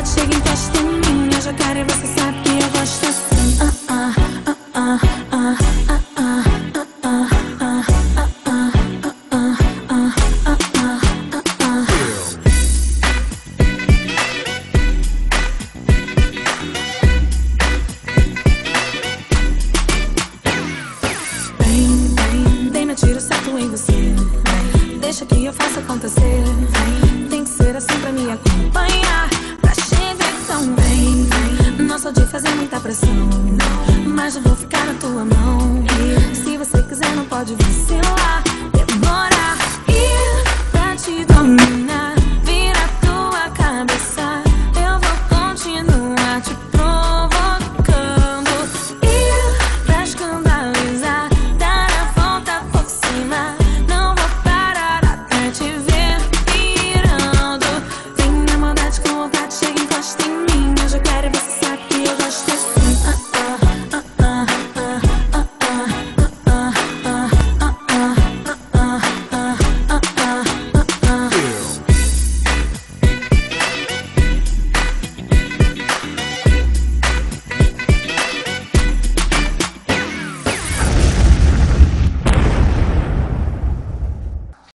Chega, encosta em mim, eu já quero e você sabe que eu gosto assim. Vem, me tiro certo em você. Deixa que eu faça acontecer. Tem que ser assim pra me acompanhar. Não sou de fazer muita pressão, mas eu vou ficar na tua mão. Se você quiser não pode vacilar.